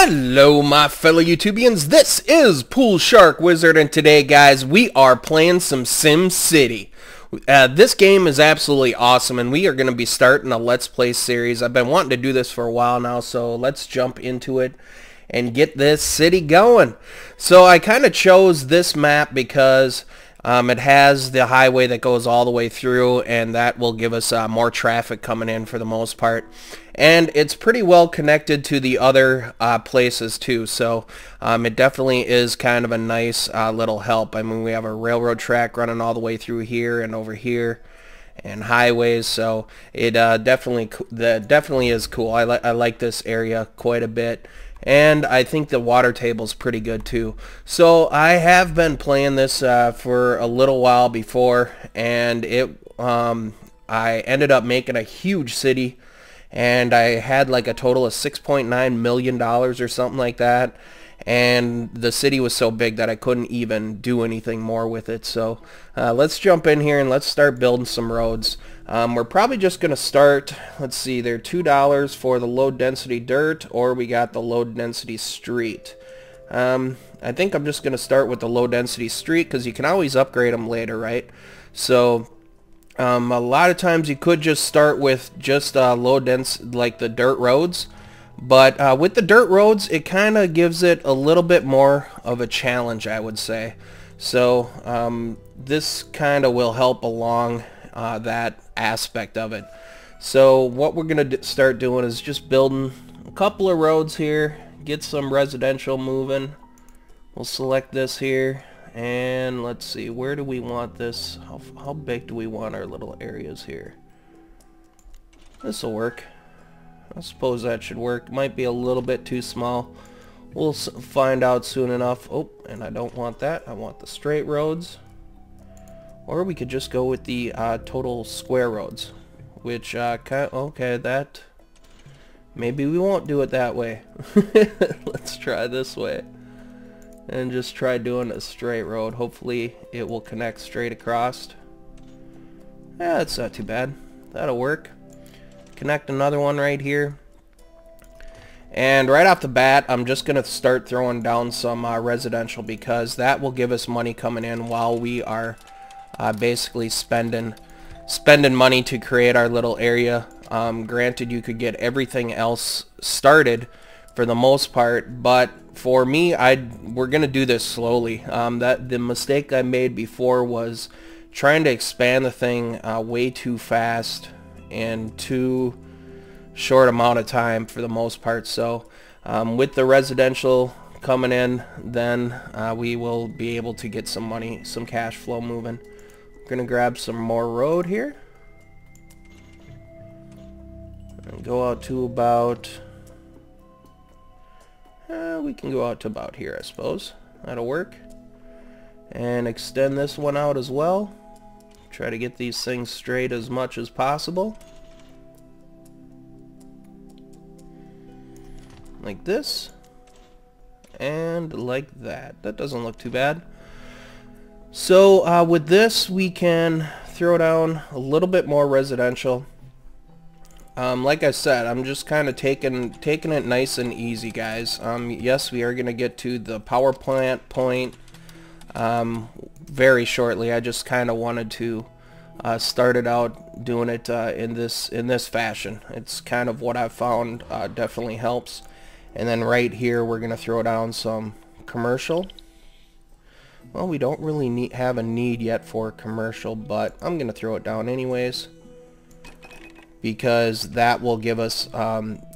Hello my fellow YouTubians, this is PSW, and today guys we are playing some SimCity. This game is absolutely awesome and we are going to be starting a Let's Play series. I've been wanting to do this for a while now, so let's jump into it and get this city going. So I kind of chose this map because it has the highway that goes all the way through, and that will give us more traffic coming in for the most part. And it's pretty well connected to the other places too, so it definitely is kind of a nice little help. I mean, we have a railroad track running all the way through here and over here, and highways, so it definitely is cool. I like this area quite a bit. And I think the water table's pretty good too. So I have been playing this for a little while before, and I ended up making a huge city, and I had like a total of $6.9 million or something like that. And the city was so big that I couldn't even do anything more with it. So let's jump in here and let's start building some roads. We're probably just going to start, let's see, they're $2 for the low density dirt, or we got the low density street. I think I'm just going to start with the low density street because you can always upgrade them later, right? So a lot of times you could just start with just low dense, like the dirt roads. But with the dirt roads, it kind of gives it a little bit more of a challenge, I would say. So this kind of will help along that aspect of it. So what we're going to start doing is just building a couple of roads here, get some residential moving. We'll select this here, and let's see, where do we want this? How big do we want our little areas here? This will work. I suppose that should work. Might be a little bit too small. We'll find out soon enough. Oh, and I don't want that. I want the straight roads. Or we could just go with the total square roads. Which, okay, that... Maybe we won't do it that way. Let's try this way. And just try doing a straight road. Hopefully it will connect straight across. Yeah, that's not too bad. That'll work. Connect another one right here, and right off the bat I'm just gonna start throwing down some residential, because that will give us money coming in while we are basically spending money to create our little area. Granted, you could get everything else started for the most part, but for me, we're gonna do this slowly. The mistake I made before was trying to expand the thing way too fast in too short amount of time for the most part. So with the residential coming in, then we will be able to get some money, some cash flow moving. We're gonna grab some more road here and go out to about we can go out to about here, I suppose. That'll work. And extend this one out as well. Try to get these things straight as much as possible. Like this. And like that. That doesn't look too bad. So with this we can throw down a little bit more residential. Like I said, I'm just kind of taking it nice and easy, guys. Yes, we are going to get to the power plant point very shortly. I just kind of wanted to start it out doing it in this fashion. It's kind of what I've found definitely helps. And then right here we're gonna throw down some commercial. Well, we don't really have a need yet for commercial, but I'm gonna throw it down anyways, because that will give us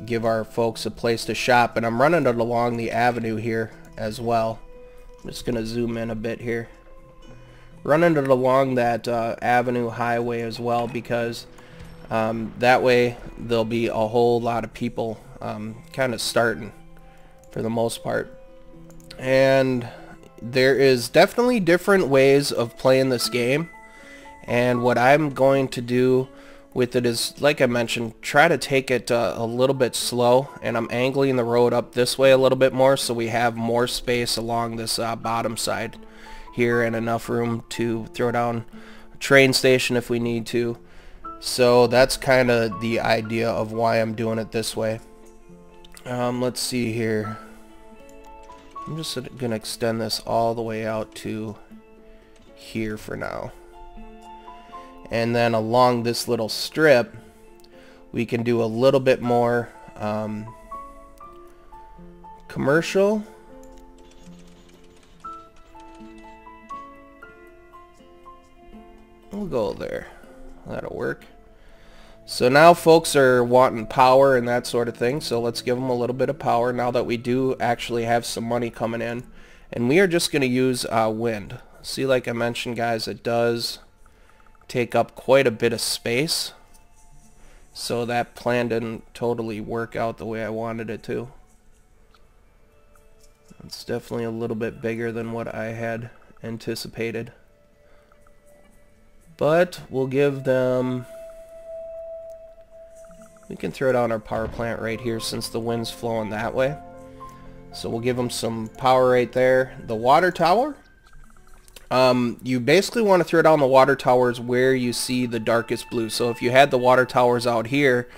give our folks a place to shop. And I'm running it along the avenue here as well. I'm just gonna zoom in a bit here. Running it along that avenue highway as well, because that way there'll be a whole lot of people kind of starting for the most part. And there is definitely different ways of playing this game, and what I'm going to do with it is, like I mentioned, try to take it a little bit slow, and I'm angling the road up this way a little bit more so we have more space along this bottom side here, and enough room to throw down a train station if we need to. So that's kind of the idea of why I'm doing it this way. Let's see here. I'm just going to extend this all the way out to here for now. And then along this little strip, we can do a little bit more commercial. We'll go there. That'll work. So now folks are wanting power and that sort of thing, so let's give them a little bit of power now that we do actually have some money coming in. And we are just going to use wind. See, like I mentioned, guys, it does take up quite a bit of space. So that plan didn't totally work out the way I wanted it to. It's definitely a little bit bigger than what I had anticipated. But we'll give them... We can throw down our power plant right here since the wind's flowing that way. So we'll give them some power right there. The water tower, you basically want to throw down the water towers where you see the darkest blue. So if you had the water towers out here,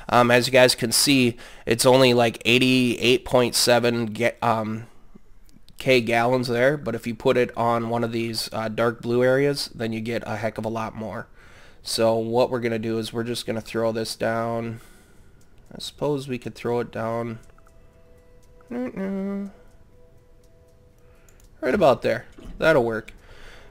as you guys can see, it's only like 88.7 K gallons there. But if you put it on one of these dark blue areas, then you get a heck of a lot more. So what we're going to do is we're just going to throw this down. I suppose we could throw it down right about there. That'll work.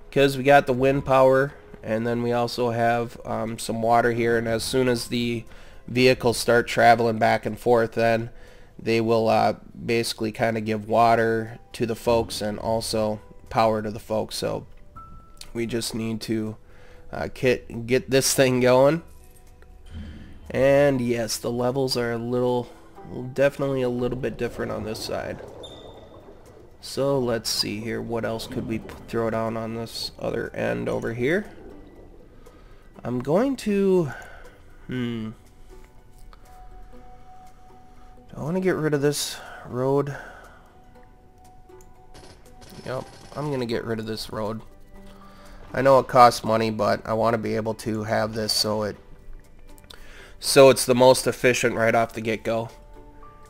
Because we got the wind power, and then we also have some water here, and as soon as the vehicles start traveling back and forth, then they will basically kind of give water to the folks and also power to the folks. So we just need to get this thing going. And yes, the levels are definitely a little bit different on this side. So let's see here, what else could we throw down on this other end over here? I'm going to do I want to get rid of this road? Yep, I'm gonna get rid of this road. I know it costs money, but I want to be able to have this so it's the most efficient right off the get-go.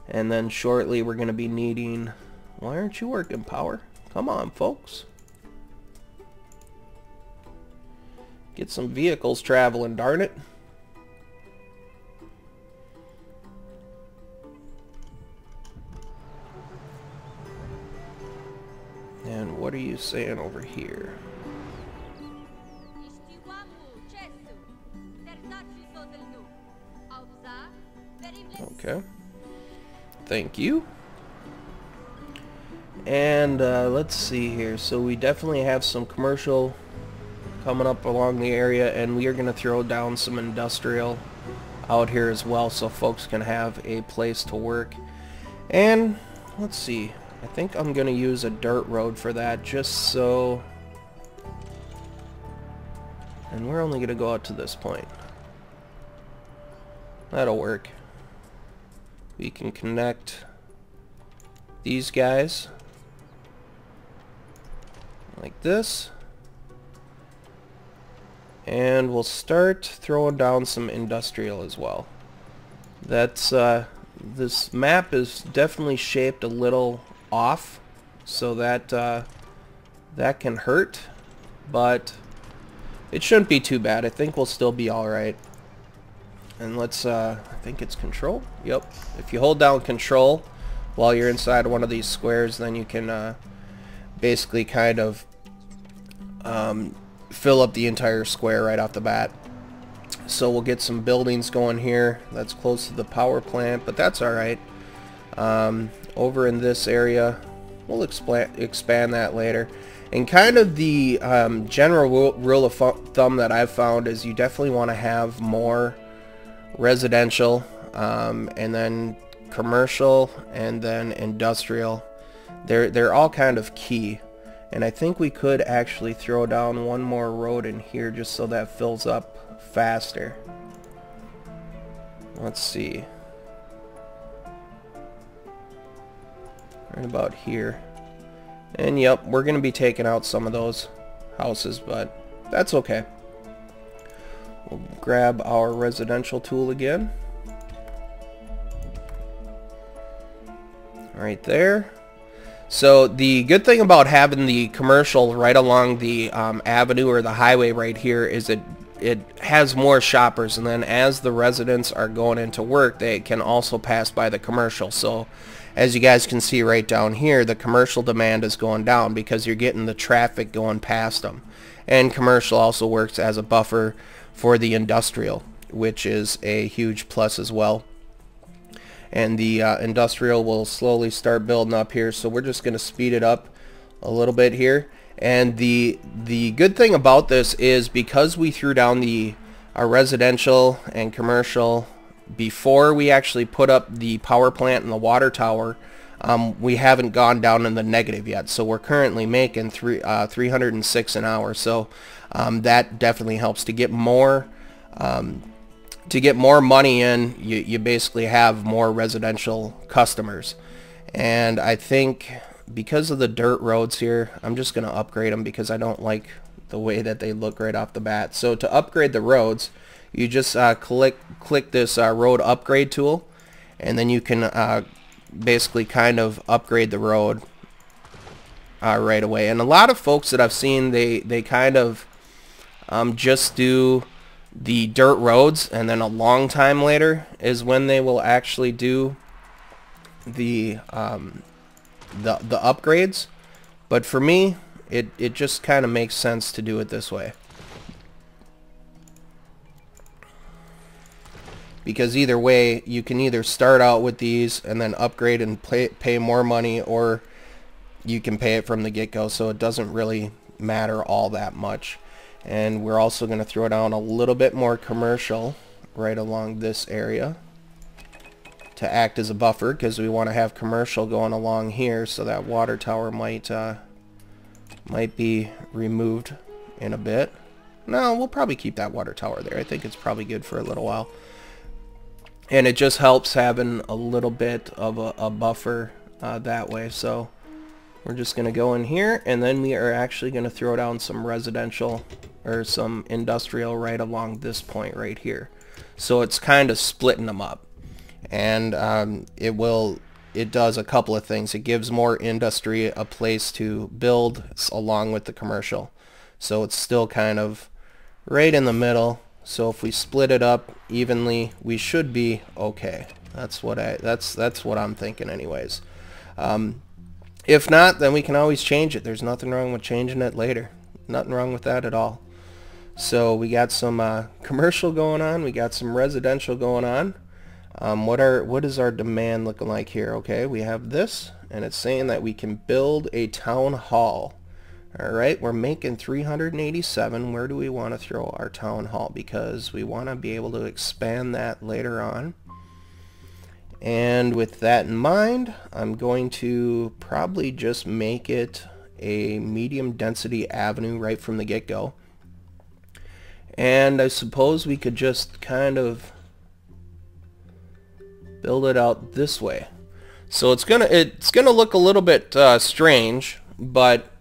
And then shortly we're going to be needing... Why aren't you working, power? Come on, folks. Get some vehicles traveling, darn it. And what are you saying over here? Okay. Thank you. And let's see here. So we definitely have some commercial coming up along the area, and we are going to throw down some industrial out here as well so folks can have a place to work. And let's see. I think I'm going to use a dirt road for that just so... And we're only going to go out to this point. That'll work. We can connect these guys like this, and we'll start throwing down some industrial as well. That's this map is definitely shaped a little off, so that that can hurt, but it shouldn't be too bad. I think we'll still be alright. And let's, I think it's control. Yep. If you hold down control while you're inside one of these squares, then you can basically kind of fill up the entire square right off the bat. So we'll get some buildings going here. That's close to the power plant, but that's alright. Over in this area, we'll expand that later. And kind of the general rule of thumb that I've found is you definitely want to have more residential, and then commercial, and then industrial. They're all kind of key, and I think we could actually throw down one more road in here just so that fills up faster. Let's see, right about here. And yep, we're gonna be taking out some of those houses, but that's okay. We'll grab our residential tool again. Right there. So the good thing about having the commercial right along the avenue or the highway right here is it has more shoppers, and then as the residents are going into work, they can also pass by the commercial. So as you guys can see right down here, the commercial demand is going down because you're getting the traffic going past them. And commercial also works as a buffer for the industrial, which is a huge plus as well. And the industrial will slowly start building up here, so we're just going to speed it up a little bit here. And the good thing about this is because we threw down our residential and commercial before we actually put up the power plant and the water tower, we haven't gone down in the negative yet. So we're currently making 306 an hour. So that definitely helps to get more. To get more money in, you basically have more residential customers. And I think because of the dirt roads here, I'm just going to upgrade them because I don't like the way that they look right off the bat. So to upgrade the roads, you just click this road upgrade tool, and then you can basically kind of upgrade the road right away. And a lot of folks that I've seen, they kind of just do the dirt roads, and then a long time later is when they will actually do the upgrades. But for me, it just kind of makes sense to do it this way, because either way you can either start out with these and then upgrade and pay more money, or you can pay it from the get-go, so it doesn't really matter all that much. And we're also going to throw down a little bit more commercial right along this area to act as a buffer, because we want to have commercial going along here, so that water tower might be removed in a bit. No, we'll probably keep that water tower there. I think it's probably good for a little while. And it just helps having a little bit of a buffer that way. So we're just going to go in here, and then we are actually going to throw down some residential or some industrial right along this point right here. So it's kind of splitting them up. And it does a couple of things. It gives more industry a place to build along with the commercial. So it's still kind of right in the middle. So if we split it up evenly, we should be okay. That's what I'm thinking anyways. If not, then we can always change it. There's nothing wrong with changing it later. Nothing wrong with that at all. So we got some commercial going on. We got some residential going on. What is our demand looking like here? Okay, we have this, and it's saying that we can build a town hall. All right, we're making 387. Where do we want to throw our town hall? Because we want to be able to expand that later on. And with that in mind, I'm going to probably just make it a medium density avenue right from the get-go. And I suppose we could just kind of build it out this way. So it's gonna look a little bit strange, but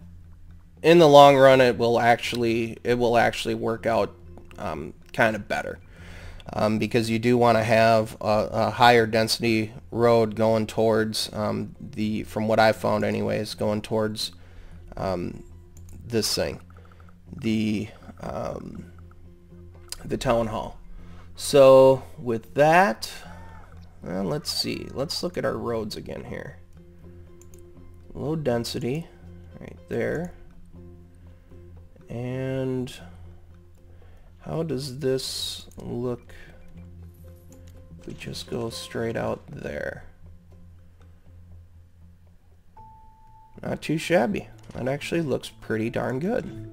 in the long run it will actually work out kind of better. Because you do want to have a higher density road going towards from what I've found anyways, going towards this thing, the town hall. So with that, well, let's see, let's look at our roads again here. Low density right there. And how does this look if we just go straight out there? Not too shabby. That actually looks pretty darn good.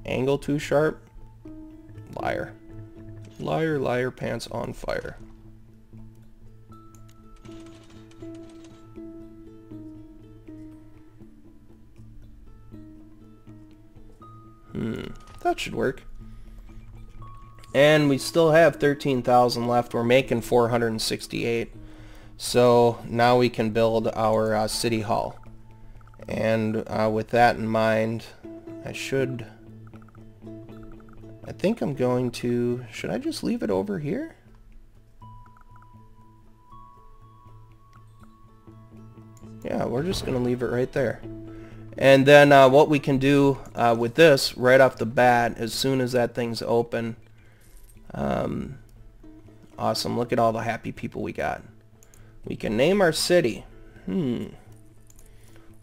Angle too sharp? Liar. Liar, liar, pants on fire. That should work. And we still have 13,000 left. We're making 468. So now we can build our city hall. And with that in mind, I think I'm going to... Should I just leave it over here? Yeah, we're just gonna leave it right there. And then what we can do with this right off the bat, as soon as that thing's open, awesome, look at all the happy people we got. We can name our city.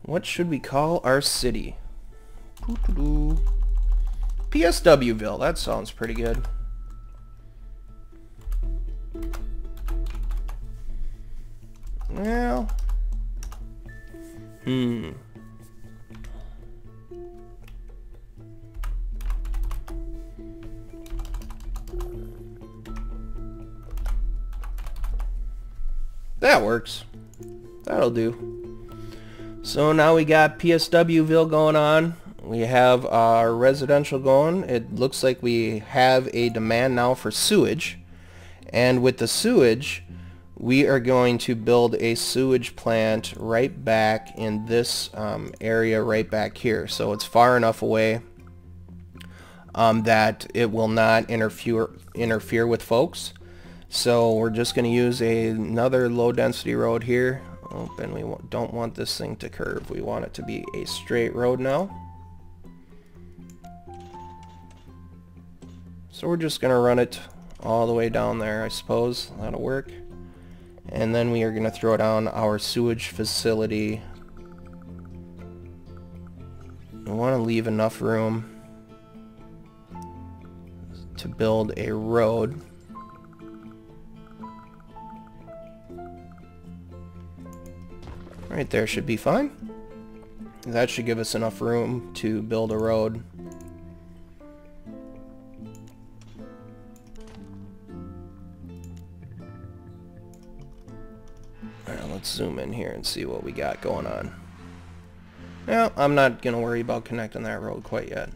What should we call our city? PSW-Ville, that sounds pretty good. Well, that works. That'll do. So now we got PSW-Ville going on. We have our residential going. It looks like we have a demand now for sewage. And with the sewage, we are going to build a sewage plant right back in this area right back here. So it's far enough away that it will not interfere with folks. So we're just going to use another low density road here. Oh, and we don't want this thing to curve. We want it to be a straight road now. So we're just going to run it all the way down there, I suppose. That'll work. And then we are going to throw down our sewage facility. We want to leave enough room to build a road. Right there should be fine. That should give us enough room to build a road. Alright, let's zoom in here and see what we got going on. Well, I'm not going to worry about connecting that road quite yet.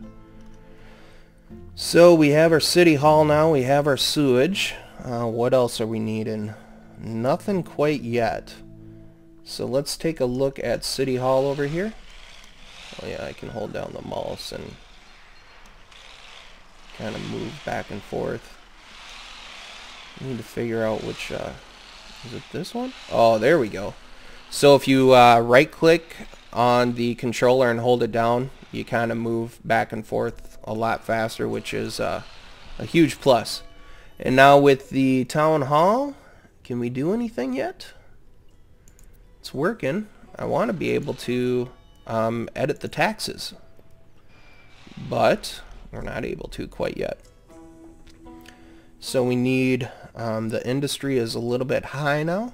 So we have our city hall now. We have our sewage. What else are we needing? Nothing quite yet. So let's take a look at City Hall over here. Oh yeah, I can hold down the mouse and kind of move back and forth. I need to figure out which, is it this one? Oh, there we go. So if you right click on the controller and hold it down, you kind of move back and forth a lot faster, which is a huge plus. And now with the town hall, can we do anything yet? It's working. I want to be able to edit the taxes, but we're not able to quite yet. So we need, the industry is a little bit high now.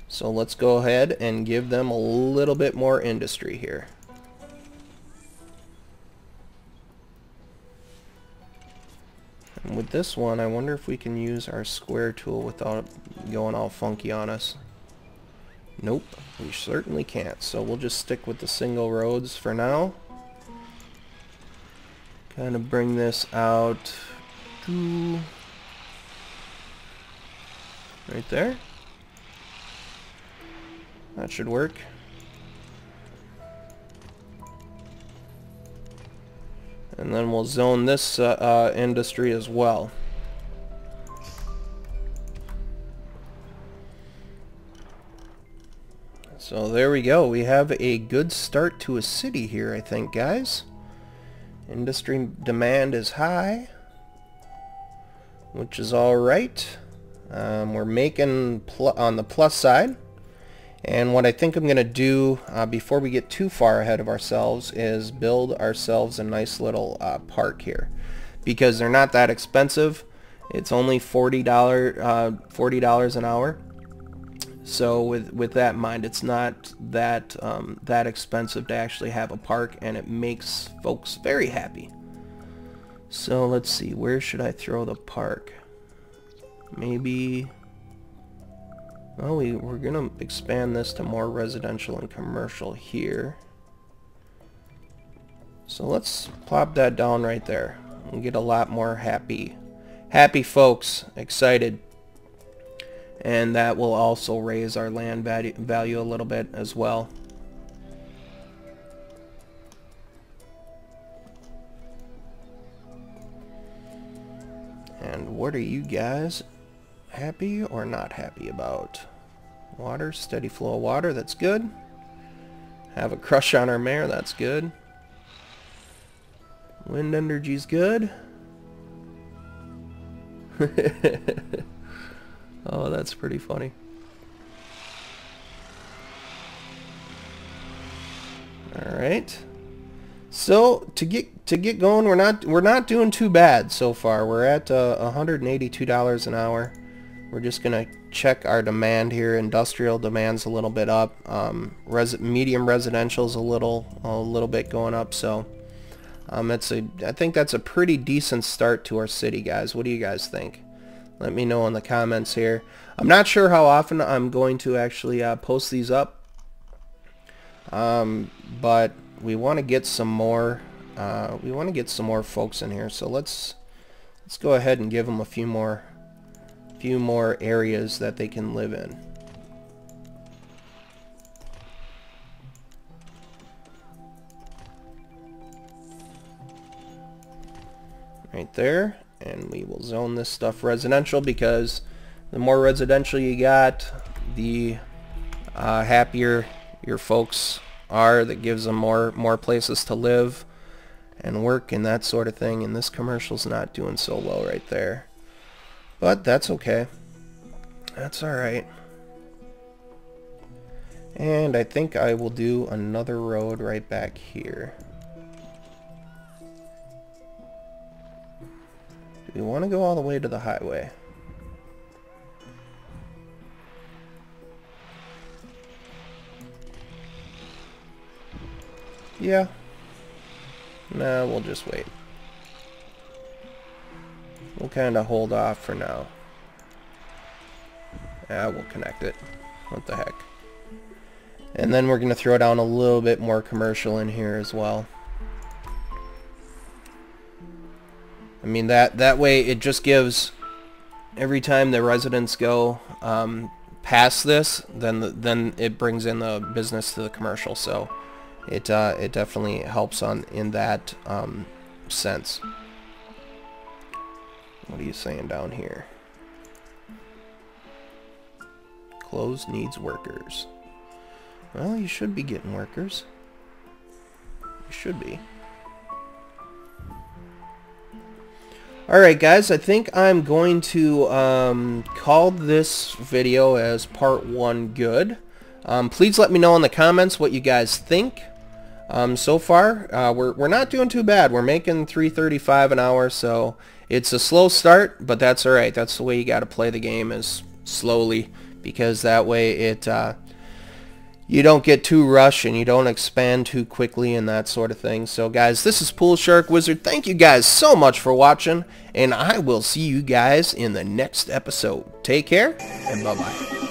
So let's go ahead and give them a little bit more industry here. And with this one, I wonder if we can use our square tool without going all funky on us. Nope, we certainly can't. So we'll just stick with the single roads for now. Kind of bring this out to right there. That should work. And then we'll zone this industry as well. So there we go. We have a good start to a city here, I think, guys. Industry demand is high, which is all right. We're making on the plus side. And what I think I'm going to do before we get too far ahead of ourselves is build ourselves a nice little park here. Because they're not that expensive. It's only $40 an hour. So with that in mind, it's not that that expensive to actually have a park, and it makes folks very happy. So let's see, where should I throw the park? Maybe... Well, we're going to expand this to more residential and commercial here. So let's plop that down right there and get a lot more happy folks excited. And that will also raise our land value a little bit as well. And what are you guys happy or not happy about? Water, steady flow of water, that's good. Have a crush on our mayor, that's good. Wind energy's good. Oh, that's pretty funny. All right. So to get going, we're not doing too bad so far. We're at $182 an hour. We're just gonna check our demand here. Industrial demand's a little bit up. Medium residential's a little bit going up. So I think that's a pretty decent start to our city, guys. What do you guys think? Let me know in the comments here. I'm not sure how often I'm going to actually post these up, but we want to get some more. We want to get some more folks in here. So let's go ahead and give them a few more areas that they can live in. Right there, and we will zone this stuff residential, because the more residential you got, the happier your folks are. That gives them more places to live and work and that sort of thing. And this commercial's not doing so well right there, but that's okay. That's alright. And I think I will do another road right back here. Do we want to go all the way to the highway? Yeah. Nah, we'll just wait. We'll kind of hold off for now. Yeah, we'll connect it. What the heck. And then we're going to throw down a little bit more commercial in here as well. I mean, that way it just gives, every time the residents go past this, then it brings in the business to the commercial. So it definitely helps in that sense. What are you saying down here? Closed needs workers. Well, you should be getting workers. You should be. Alright guys, I think I'm going to call this video as part 1 good. Please let me know in the comments what you guys think. So far, we're not doing too bad. We're making $3.35 an hour, so it's a slow start, but that's alright. That's the way you gotta play the game, is slowly, because that way it you don't get too rushed and you don't expand too quickly and that sort of thing. So guys, this is PoolSharkWizard. Thank you guys so much for watching, and I will see you guys in the next episode. Take care, and bye-bye.